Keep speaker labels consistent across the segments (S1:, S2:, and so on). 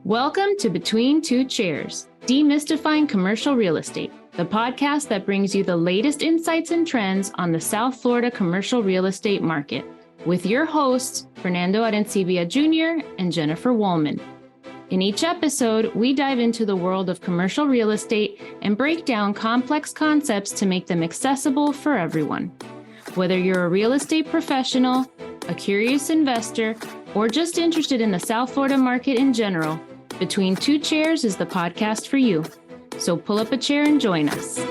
S1: Welcome to Between Two Chairs, Demystifying Commercial Real Estate, the podcast that brings you the latest insights and trends on the South Florida commercial real estate market, with your hosts, Fernando Arencibia Jr. and Jennifer Woolman. In each episode, we dive into the world of commercial real estate and break down complex concepts to make them accessible for everyone. Whether you're a real estate professional, a curious investor, or just interested in the South Florida market in general, Between Two Chairs is the podcast for you. So pull up a chair and join us.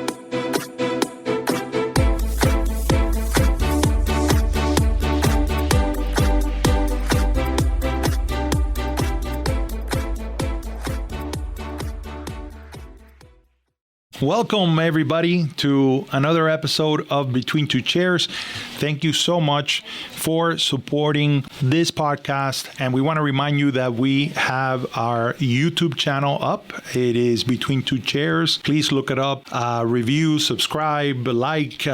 S2: Welcome, everybody, to another episode of Between Two Chairs. Thank you so much for supporting this podcast. And we want to remind you that we have our YouTube channel up. It is Between Two Chairs. Please look it up, review, subscribe, like,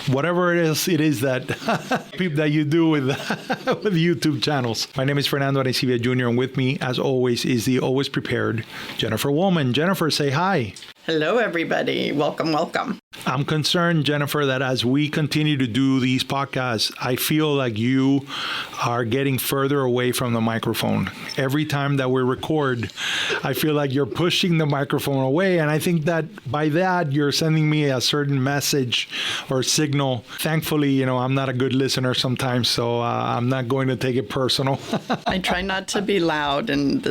S2: whatever it is that that you do with YouTube channels. My name is Fernando Arencibia Jr. and with me, as always, is the always prepared Jennifer Woolman. Jennifer, say hi.
S3: Hello, everybody. Welcome, welcome.
S2: I'm concerned, Jennifer, that as we continue to do these podcasts, I feel like you are getting further away from the microphone. Every time that we record, I feel like you're pushing the microphone away. And I think that by that, you're sending me a certain message or signal. Thankfully, I'm not a good listener sometimes, so I'm not going to take it personal.
S3: I try not to be loud, and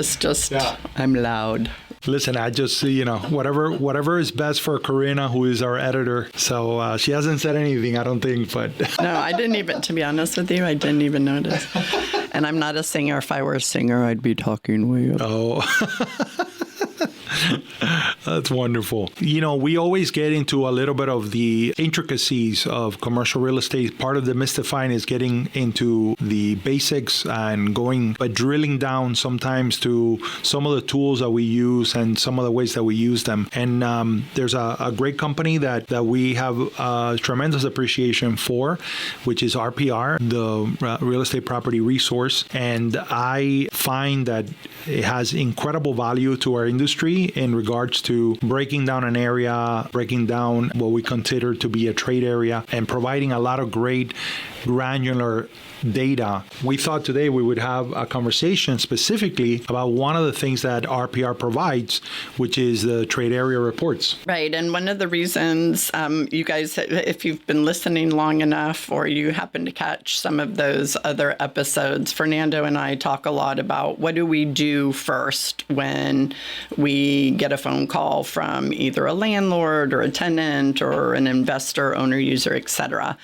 S3: I'm loud.
S2: Listen, I just, whatever is best for Karina, who is our editor. So she hasn't said anything, I don't think, but.
S3: No, I didn't even, to be honest with you, I didn't even notice. And I'm not a singer. If I were a singer, I'd be talking way up.
S2: Oh. That's wonderful. We always get into a little bit of the intricacies of commercial real estate. Part of demystifying is getting into the basics and drilling down sometimes to some of the tools that we use and some of the ways that we use them. And there's a great company that we have tremendous appreciation for, which is RPR, the Real Estate Property Resource. And I find that it has incredible value to our industry in regards to breaking down an area, breaking down what we consider to be a trade area, and providing a lot of great granular data. We thought today we would have a conversation specifically about one of the things that RPR provides, which is the trade area reports.
S3: Right. And one of the reasons you guys, if you've been listening long enough or you happen to catch some of those other episodes, Fernando and I talk a lot about what do we do first when we get a phone call from either a landlord or a tenant or an investor, owner, user, etc.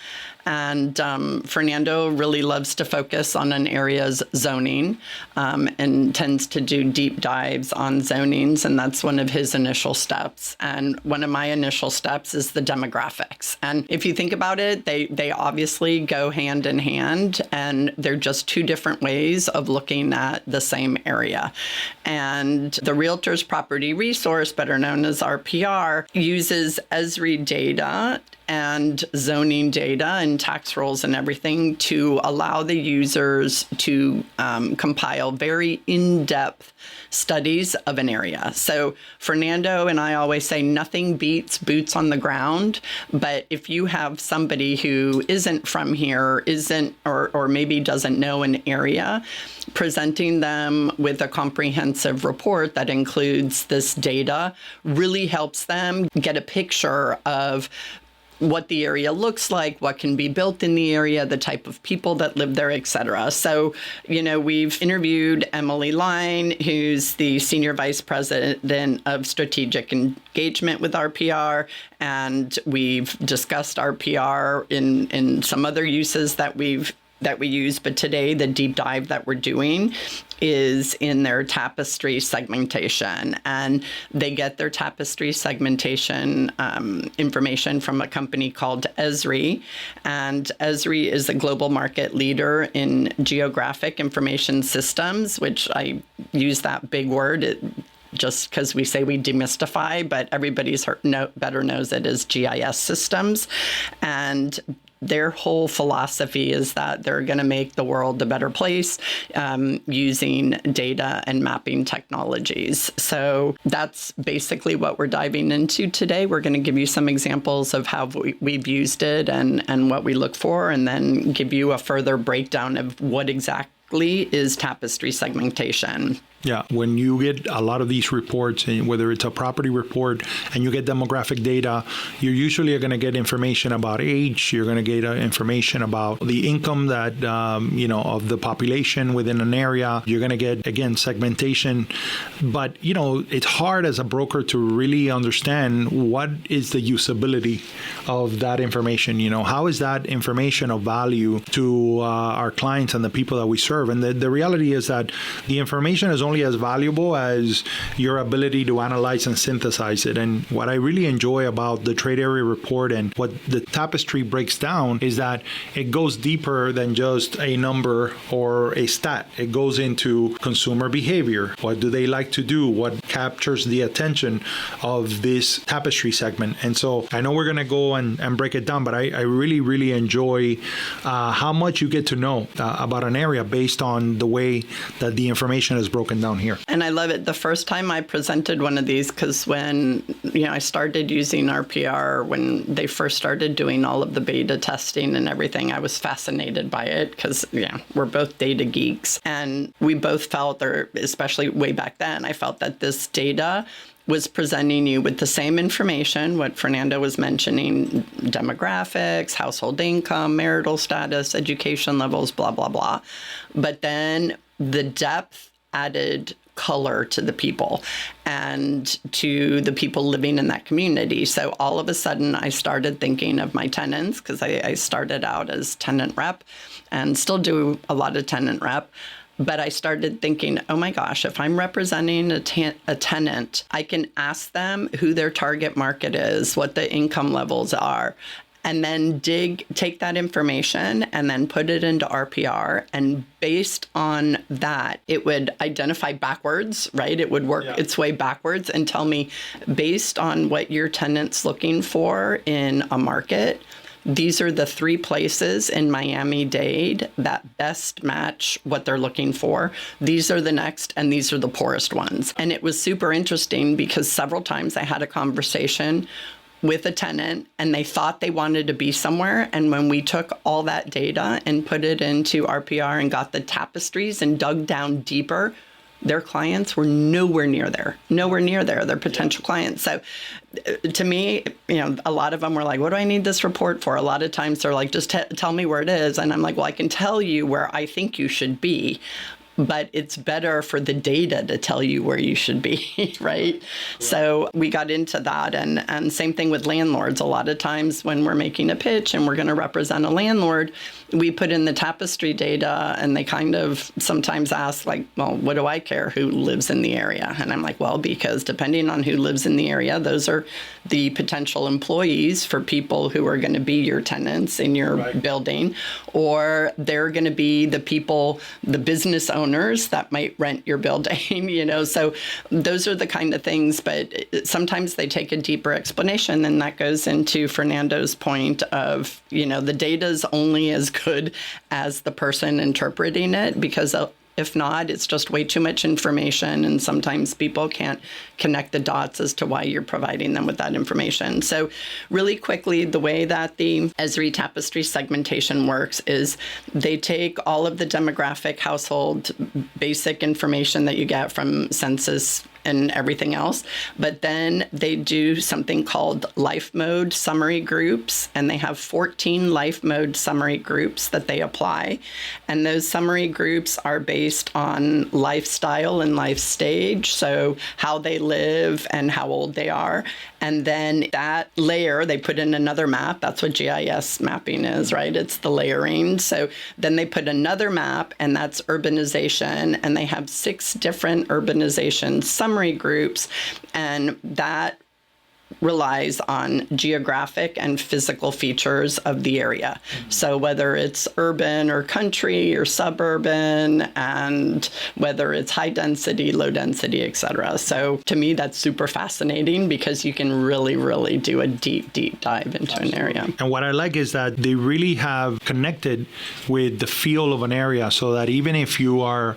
S3: And Fernando really loves to focus on an area's zoning and tends to do deep dives on zonings. And that's one of his initial steps. And one of my initial steps is the demographics. And if you think about it, they obviously go hand in hand. And they're just two different ways of looking at the same area. And the Realtors Property Resource, better known as RPR, uses ESRI data and zoning data and tax rolls and everything to allow the users to compile very in-depth studies of an area. So Fernando and I always say nothing beats boots on the ground, but if you have somebody who isn't from here, or maybe doesn't know an area, presenting them with a comprehensive report that includes this data really helps them get a picture of what the area looks like, what can be built in the area, the type of people that live there, et cetera. So, we've interviewed Emily Line, who's the Senior Vice President of Strategic Engagement with RPR, and we've discussed RPR in some other uses that we use, but today the deep dive that we're doing is in their Tapestry segmentation, and they get their Tapestry segmentation information from a company called ESRI, and ESRI is a global market leader in geographic information systems, which I use that big word. just because we say we demystify, but everybody's better knows it as GIS systems. And their whole philosophy is that they're going to make the world a better place using data and mapping technologies. So that's basically what we're diving into today. We're going to give you some examples of how we've used it and what we look for, and then give you a further breakdown of what exactly is Tapestry segmentation.
S2: Yeah, when you get a lot of these reports, whether it's a property report and you get demographic data, you usually are going to get information about age. You're going to get information about the income that, of the population within an area. You're going to get, again, segmentation. But, it's hard as a broker to really understand what is the usability of that information. How is that information of value to our clients and the people that we serve? And the reality is that the information is only as valuable as your ability to analyze and synthesize it. And what I really enjoy about the trade area report and what the Tapestry breaks down is that it goes deeper than just a number or a stat. It goes into consumer behavior. What do they like to do? What captures the attention of this Tapestry segment? And so I know we're going to go and break it down, but I really, really enjoy how much you get to know about an area based on the way that the information is broken down here.
S3: And I love it. The first time I presented one of these, because when I started using RPR, when they first started doing all of the beta testing and everything, I was fascinated by it because we're both data geeks, and we both felt, or especially way back then, I felt that this data was presenting you with the same information, what Fernando was mentioning, demographics, household income, marital status, education levels, blah, blah, blah. But then the depth added color to the people and to the people living in that community. So all of a sudden, I started thinking of my tenants, because I started out as tenant rep and still do a lot of tenant rep. But I started thinking, oh my gosh, if I'm representing a tenant, I can ask them who their target market is, what the income levels are, and then take that information and then put it into RPR. And based on that, it would identify backwards, right? It would work its way backwards and tell me, based on what your tenant's looking for in a market, these are the 3 places in Miami-Dade that best match what they're looking for. These are the next, and these are the poorest ones. And it was super interesting because several times I had a conversation with a tenant and they thought they wanted to be somewhere. And when we took all that data and put it into RPR and got the tapestries and dug down deeper, their clients were nowhere near there, their potential clients. So to me, a lot of them were like, what do I need this report for? A lot of times they're like, just tell me where it is. And I'm like, well, I can tell you where I think you should be, but it's better for the data to tell you where you should be, right? Yeah. So we got into that. And same thing with landlords. A lot of times when we're making a pitch and we're going to represent a landlord, we put in the Tapestry data and they kind of sometimes ask like, well, what do I care who lives in the area? And I'm like, well, because depending on who lives in the area, those are the potential employees for people who are going to be your tenants in your building, or they're going to be the people, the business owners that might rent your building, so those are the kind of things, but sometimes they take a deeper explanation, and that goes into Fernando's point of, the data is only as good as the person interpreting it, because if not, it's just way too much information, and sometimes people can't connect the dots as to why you're providing them with that information. So really quickly, the way that the Esri Tapestry segmentation works is they take all of the demographic, household, basic information that you get from census and everything else, but then they do something called life mode summary groups, and they have 14 life mode summary groups that they apply. And those summary groups are based on lifestyle and life stage, so how they live and how old they are. And then that layer, they put in another map. That's what GIS mapping is, right? It's the layering. So then they put another map, and that's urbanization, and they have 6 different urbanization summary groups, and that relies on geographic and physical features of the area. So whether it's urban or country or suburban, and whether it's high density, low density, et cetera. So to me, that's super fascinating because you can really, really do a deep, deep dive into an area.
S2: And what I like is that they really have connected with the feel of an area, so that even if you are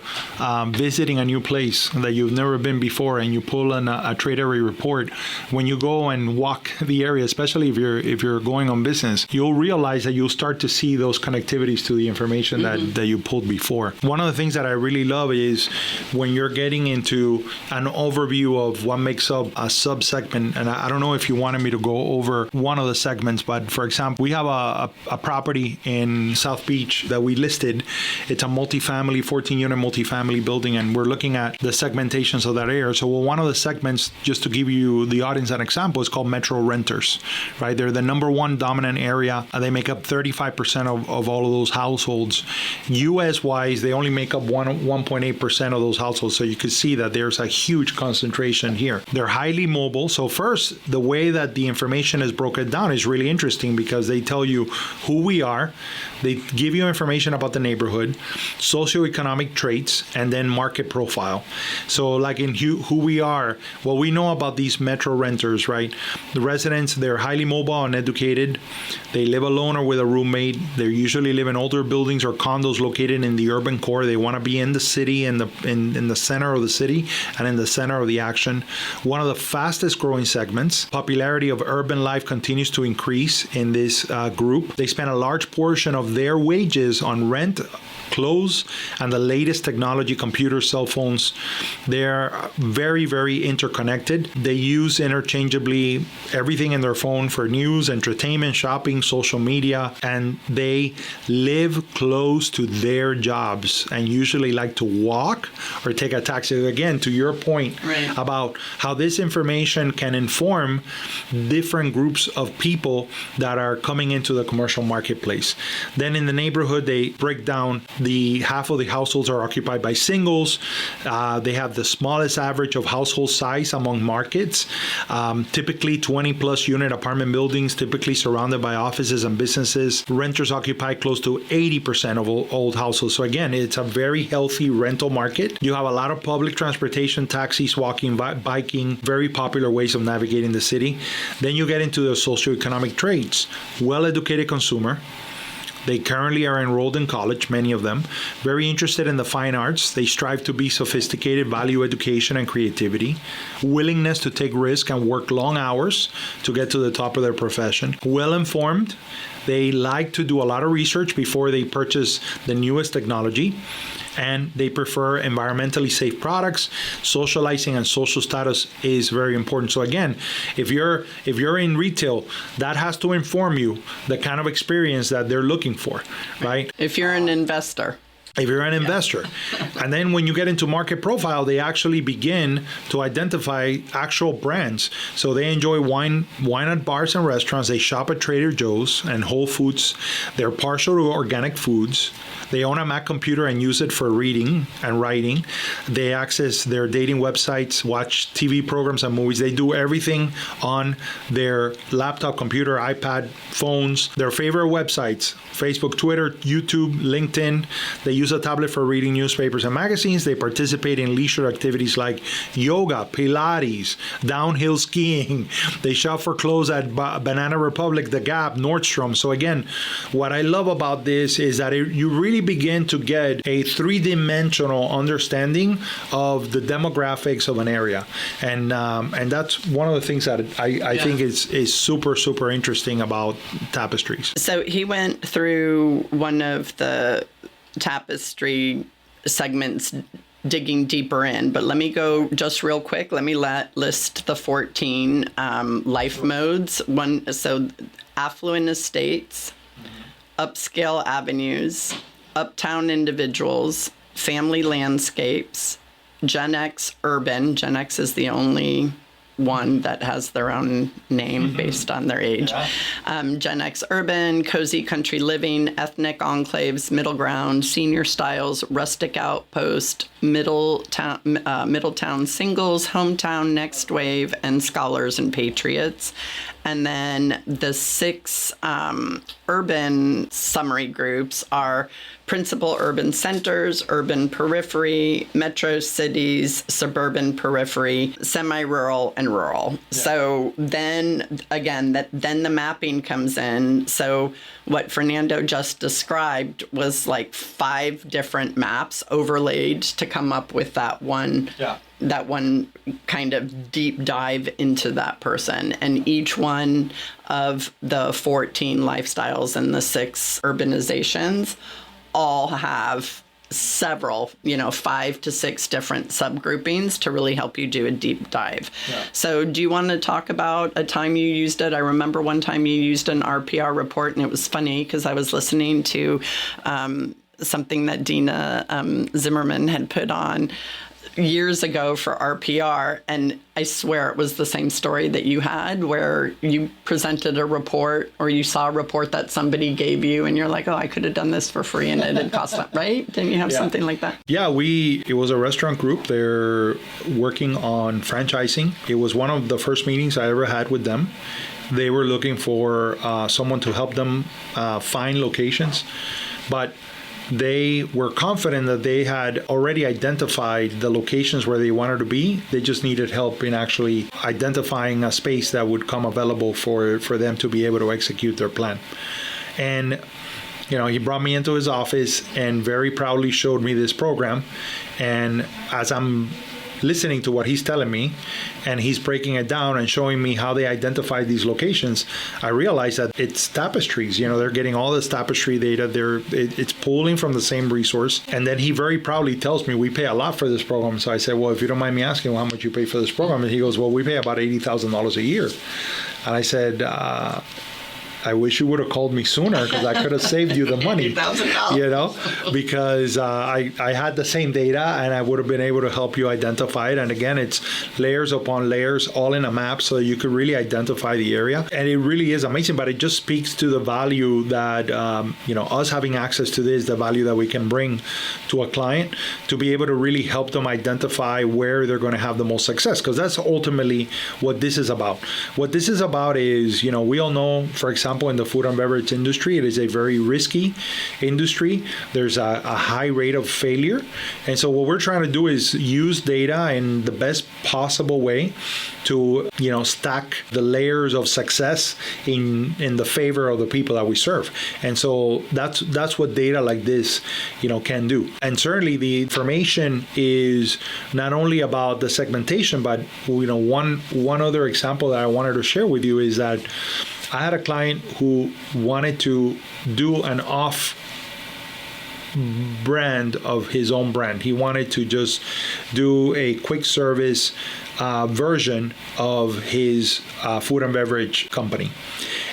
S2: visiting a new place that you've never been before and you pull in a trade area report, when you go and walk the area, especially if you're going on business, you'll realize that you'll start to see those connectivities to the information that you pulled before. One of the things that I really love is when you're getting into an overview of what makes up a sub-segment, and I don't know if you wanted me to go over one of the segments, but for example, we have a property in South Beach that we listed. It's a multifamily, 14-unit multifamily building, and we're looking at the segmentations of that area. So one of the segments, just to give you the audience an example, is called Metro Renters, right? They're the number one dominant area. They make up 35% of all of those households. U.S.-wise, they only make up 1.8% of those households. So you could see that there's a huge concentration here. They're highly mobile. So first, the way that the information is broken down is really interesting because they tell you who we are. They give you information about the neighborhood, socioeconomic traits, and then market profile. So like in who we are, what we know about these Metro renters, right? The residents, they're highly mobile and educated. They live alone or with a roommate. They usually live in older buildings or condos located in the urban core. They want to be in the city, in the center of the city and in the center of the action. One of the fastest growing segments. Popularity of urban life continues to increase in this group. They spend a large portion of their wages on rent, clothes, and the latest technology, computers, cell phones. They're very, very interconnected. They use interchangeably everything in their phone for news, entertainment, shopping, social media, and they live close to their jobs and usually like to walk or take a taxi. Again, to your point about how this information can inform different groups of people that are coming into the commercial marketplace. Then in the neighborhood, they break down the half of the households are occupied by singles. They have the smallest average of household size among markets. Typically 20 plus unit apartment buildings, typically surrounded by offices and businesses. Renters occupy close to 80% of old households. So again, it's a very healthy rental market. You have a lot of public transportation, taxis, walking, biking, very popular ways of navigating the city. Then you get into the socioeconomic traits. Well-educated consumer. They currently are enrolled in college, many of them. Very interested in the fine arts. They strive to be sophisticated, value education and creativity. Willingness to take risk and work long hours to get to the top of their profession. Well-informed. They like to do a lot of research before they purchase the newest technology. And they prefer environmentally safe products. Socializing and social status is very important. So again, if you're in retail, that has to inform you the kind of experience that they're looking for, right?
S3: If you're an investor.
S2: If you're an investor. And then when you get into market profile, they actually begin to identify actual brands. So they enjoy wine at bars and restaurants. They shop at Trader Joe's and Whole Foods. They're partial to organic foods. They own a Mac computer and use it for reading and writing. They access their dating websites, watch TV programs and movies. They do everything on their laptop, computer, iPad, phones. Their favorite websites, Facebook, Twitter, YouTube, LinkedIn. They use a tablet for reading newspapers and magazines. They participate in leisure activities like yoga, Pilates, downhill skiing. They shop for clothes at Banana Republic, The Gap, Nordstrom. So again, what I love about this is that you really begin to get a three-dimensional understanding of the demographics of an area. And that's one of the things that I think is super, super interesting about Tapestries.
S3: So he went through one of the Tapestry segments digging deeper in, but let me go just real quick. Let me list the 14 life modes. So affluent estates, upscale avenues, uptown individuals, family landscapes, Gen X urban. Gen X is the only one that has their own name based on their age. Gen X urban, cozy country living, ethnic enclaves, middle ground, senior styles, rustic outpost, Middletown singles, hometown, next wave, and scholars and patriots. And then the 6 urban summary groups are principal urban centers, urban periphery, metro cities, suburban periphery, semi-rural, and rural. Yeah. So then again, then the mapping comes in. So what Fernando just described was like 5 different maps overlaid to come up with that one. Yeah. That one kind of deep dive into that person. And each one of the 14 lifestyles and the 6 urbanizations all have several, 5 to 6 different subgroupings to really help you do a deep dive. Yeah. So do you want to talk about a time you used it? I remember one time you used an RPR report, and it was funny because I was listening to something that Dina Zimmerman had put on years ago for RPR, and I swear it was the same story that you had, where you presented a report or you saw a report that somebody gave you and you're like, oh, I could have done this for free and it had cost that, right? Didn't you have something like that?
S2: Yeah, it was a restaurant group. They're working on franchising. It was one of the first meetings I ever had with them. They were looking for someone to help them find locations, but they were confident that they had already identified the locations where they wanted to be. They just needed help in actually identifying a space that would come available for them to be able to execute their plan. And he brought me into his office and very proudly showed me this program. And as I'm listening to what he's telling me, and he's breaking it down and showing me how they identified these locations, I realized that it's Tapestry's. They're getting all this Tapestry data. It's pulling from the same resource. And then he very proudly tells me, we pay a lot for this program. So I said, well, if you don't mind me asking, how much you pay for this program? And he goes, well, we pay about $80,000 a year. And I said, I wish you would have called me sooner, because I could have saved you the money, because I had the same data and I would have been able to help you identify it. And again, it's layers upon layers, all in a map, so you could really identify the area. And it really is amazing, but it just speaks to the value that, us having access to this, the value that we can bring to a client to be able to really help them identify where they're going to have the most success, because that's ultimately what this is about. What this is about is, we all know, for example, in the food and beverage industry, it is a very risky industry. There's a high rate of failure. And so what we're trying to do is use data in the best possible way to, stack the layers of success in the favor of the people that we serve. And so that's what data like this, can do. And certainly the information is not only about the segmentation, but, one other example that I wanted to share with you is that I had a client who wanted to do an off brand of his own brand. He wanted to just do a quick service version of his food and beverage company.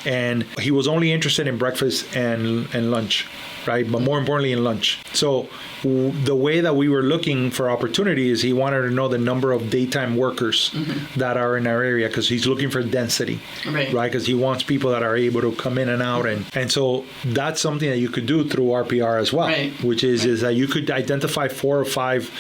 S2: And he was only interested in breakfast and lunch, right? But more importantly, in lunch. So the way that we were looking for opportunity is he wanted to know the number of daytime workers that are in our area, because he's looking for density, right? Because he wants people that are able to come in and out. And so that's something that you could do through RPR as well, which is that you could identify 4 or 5,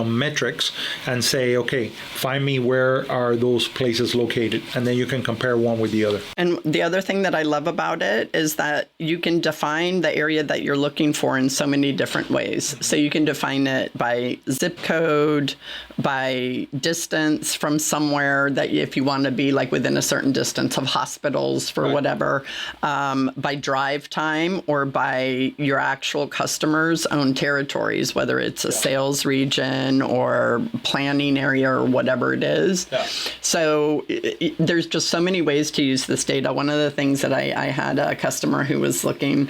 S2: metrics and say, okay, find me where are those places located. And then you can compare one with the other.
S3: And the other thing that I love about it is that you can define the area that you're looking for in so many different ways. So you can define it by zip code, by distance from somewhere that if you want to be like within a certain distance of hospitals for whatever, by drive time, or by your actual customers' own territories, whether it's a sales region or planning area or whatever it is. Yeah. So there's just so many ways to use this data. One of the things that I had a customer who was looking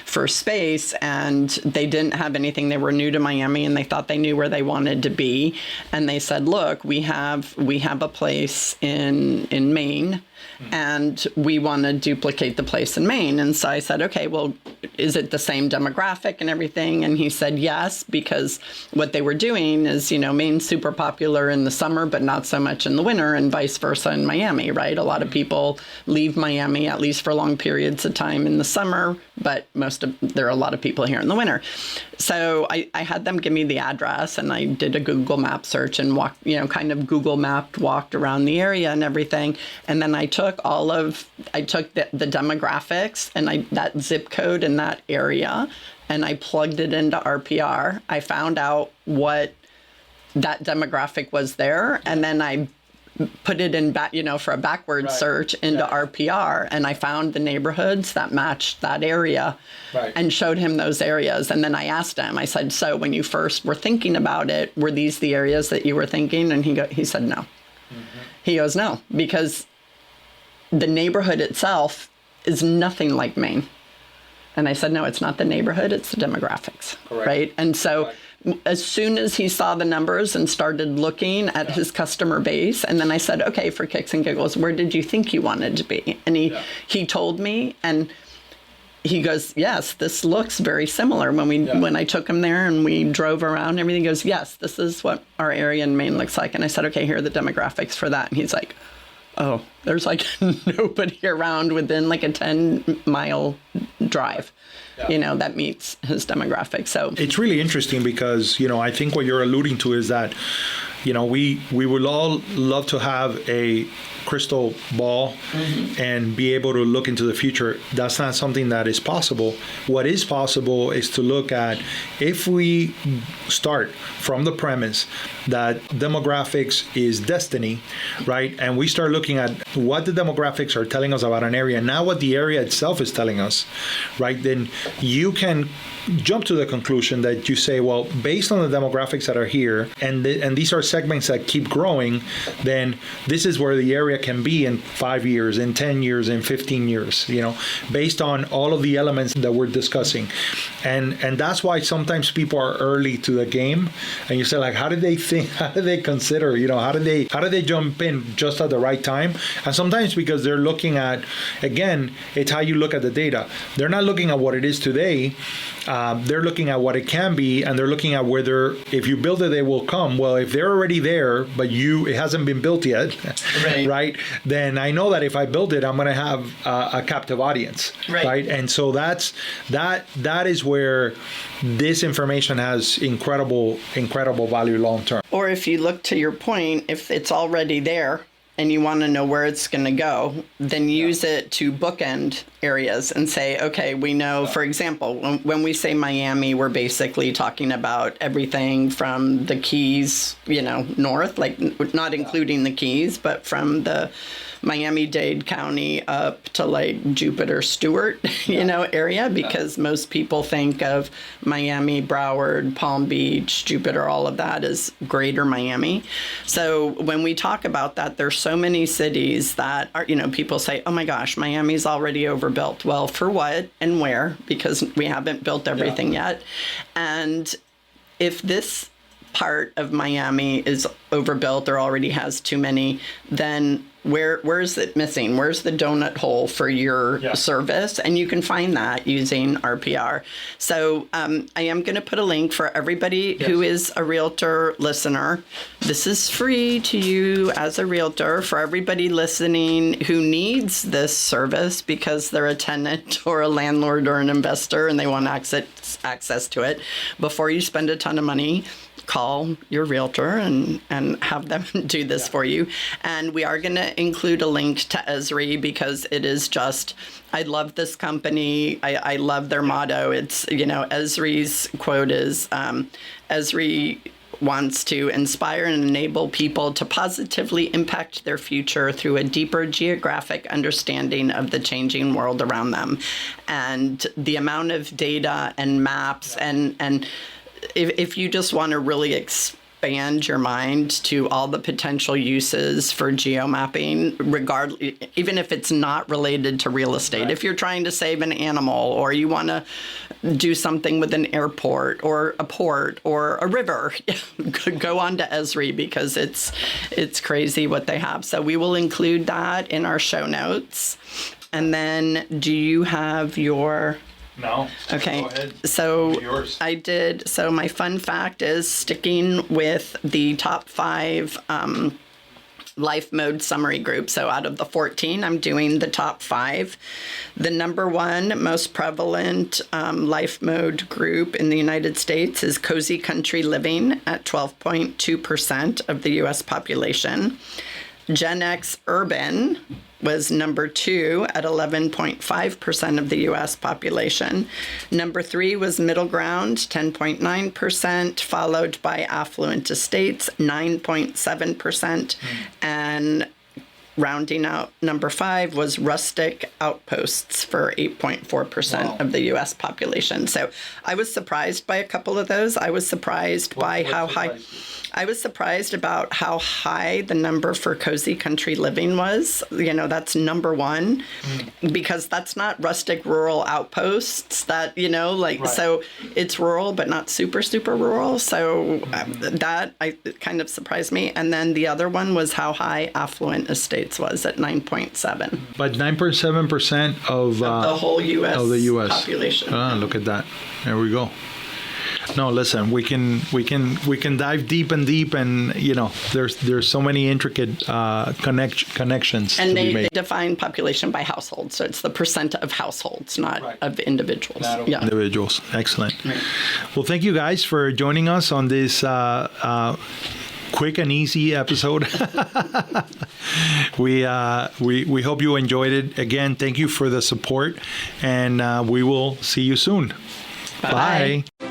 S3: for space, and they didn't have anything. They were new to Miami and they thought they knew where they wanted to be. And they said, look, we have a place in Maine and we want to duplicate the place in Maine. And so I said, okay, well, is it the same demographic and everything? And he said yes, because what they were doing is, Maine's super popular in the summer, but not so much in the winter, and vice versa in Miami, right? A lot of people leave Miami, at least for long periods of time in the summer, but there are a lot of people here in the winter. So I had them give me the address, and I did a Google map search and walked, kind of Google mapped, walked around the area and everything. And then I took the demographics and that zip code in that area, and I plugged it into RPR. I found out what that demographic was there, and then I put it in for a backward search into RPR, and I found the neighborhoods that matched that area and showed him those areas. And then I asked him, I said, so when you first were thinking about it, were these the areas that you were thinking? And he said no. He goes, no, because the neighborhood itself is nothing like Maine. And I said, no, it's not the neighborhood, it's the demographics. Correct. Right? And so as soon as he saw the numbers and started looking at his customer base, and then I said, okay, for kicks and giggles, where did you think you wanted to be? And he told me, and he goes, yes, this looks very similar. When I took him there and we drove around and everything, he goes, yes, this is what our area in Maine looks like. And I said, okay, here are the demographics for that. And he's like, oh, there's like nobody around within like a 10-mile drive, that meets his demographic. So
S2: it's really interesting because, I think what you're alluding to is that, we would all love to have a crystal ball and be able to look into the future. That's not something that is possible. What is possible is to look at, if we start from the premise that demographics is destiny, right? And we start looking at what the demographics are telling us about an area, not what the area itself is telling us, right? Then you can jump to the conclusion that you say, well, based on the demographics that are here, and these are segments that keep growing, then this is where the area can be in 5 years, in 10 years, in 15 years, based on all of the elements that we're discussing. And that's why sometimes people are early to the game, and you say, like, how did they think, how did they consider, how did they jump in just at the right time? And sometimes because they're looking at, again, it's how you look at the data. They're not looking at what it is today. They're looking at what it can be, and they're looking at whether, if you build it, they will come. Well, if they're already there, but it hasn't been built yet, right? Then I know that if I build it, I'm going to have a captive audience, right? And so that is where this information has incredible value long term.
S3: Or if you look to your point, if it's already there and you want to know where it's going to go, then use it to bookend areas and say, okay, we know, for example, when we say Miami, we're basically talking about everything from the Keys, north, like not including the Keys, but from the Miami-Dade County up to like Jupiter, Stewart, area, because most people think of Miami, Broward, Palm Beach, Jupiter, all of that is greater Miami. So when we talk about that, there's so many cities that are, people say, oh my gosh, Miami's already overbuilt. Well, for what and where? Because we haven't built everything yet. And if this part of Miami is overbuilt or already has too many, then where is it missing? Where's the donut hole for your service? And you can find that using RPR. So I am going to put a link for everybody who is a realtor listener. This is free to you as a realtor. For everybody listening who needs this service because they're a tenant or a landlord or an investor and they want access to it, before you spend a ton of money, call your realtor and have them do this for you. And we are going to include a link to Esri because it is just, I love this company. I love their motto. It's, Esri's quote is, Esri wants to inspire and enable people to positively impact their future through a deeper geographic understanding of the changing world around them. And the amount of data and maps and if you just want to really expand your mind to all the potential uses for geomapping, regardless, even if it's not related to real estate. Right. If you're trying to save an animal, or you want to do something with an airport or a port or a river, go on to Esri, because it's crazy what they have. So we will include that in our show notes. And then, do you have your...
S2: No.
S3: Okay.
S2: Go ahead.
S3: So
S2: yours.
S3: I did. So my fun fact is sticking with the top 5 life mode summary group. So out of the 14, I'm doing the top 5. The number 1 most prevalent life mode group in the United States is cozy country living at 12.2% of the U.S. population. Gen X urban was number 2 at 11.5% of the U.S. population. Number 3 was middle ground, 10.9%, followed by affluent estates, 9.7%, and rounding out number 5 was rustic outposts for 8.4% of the U.S. population. So I was surprised by a couple of those. I was surprised by how high. I was surprised about how high the number for cozy country living was. You know, that's number 1, because that's not rustic rural outposts. That, you know, like, right. So it's rural, but not super, super rural. So that it kind of surprised me. And then the other one was how high affluent estates was at 9.7.
S2: But 9.7% of
S3: the whole U.S.
S2: of the U.S.
S3: population.
S2: Look at that. There we go. No, listen, we can dive deep, and you know, there's so many intricate connections.
S3: And they define population by household, so it's the percent of households, not right. of individuals.
S2: Not of individuals. Excellent. Right. Well, thank you guys for joining us on this quick and easy episode. We hope you enjoyed it. Again, thank you for the support, and we will see you soon.
S3: Bye.
S2: Bye.